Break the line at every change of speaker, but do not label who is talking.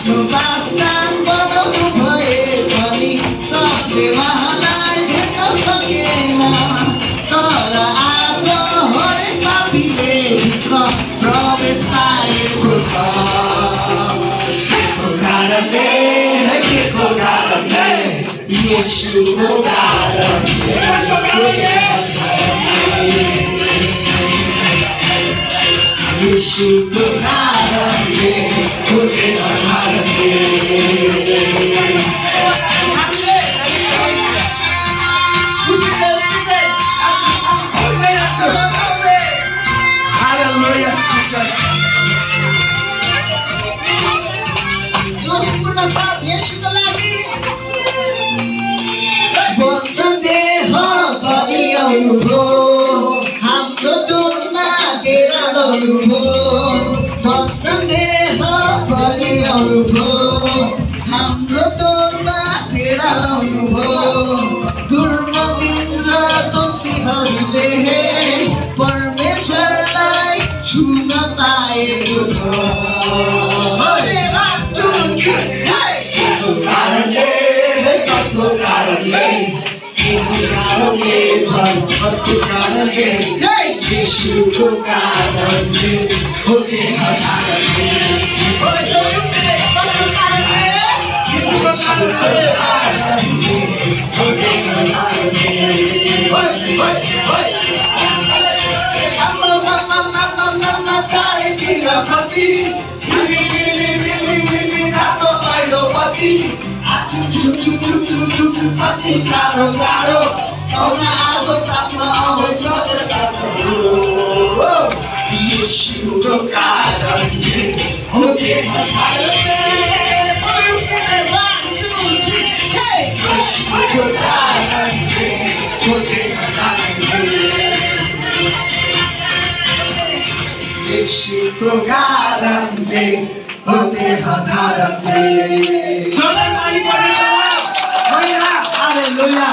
आफ्नो वासस्थान बनाउनु भए पनि सबले उहाँलाई भेट्न सकेन। तर आज हरेक पापीले भित्र प्रवेश पाएको छ। के को कारणले येशूको कारणले येशूको कारणले खुदेर कारणले जोशपूर्ण साथ येशूको लागि वचन देह बलि आउनुभयो। हाम्रो डोलमा तेरा लाउनुभयो। वचन देह बलि आउनुभयो। हाम्रो डोलमा तेरा लाउनुभयो। दुर्मदिन र दोषीहरूले परमेश्वरलाई छुन पाएको छ। कस्तो कारणले येशूको कारणले होते हजारले कस्तो कारणले येशूको कारणले होते हजारले आम्मा चारैतिर कति रातो पहिलो पति कति साह्रो गाह्रो आउन अब ताप्न आउँछ येशूको कारणले होते हजारले येशूको कारणले होते हजारले येशूको कारणले होते हजारले। हालेलुया।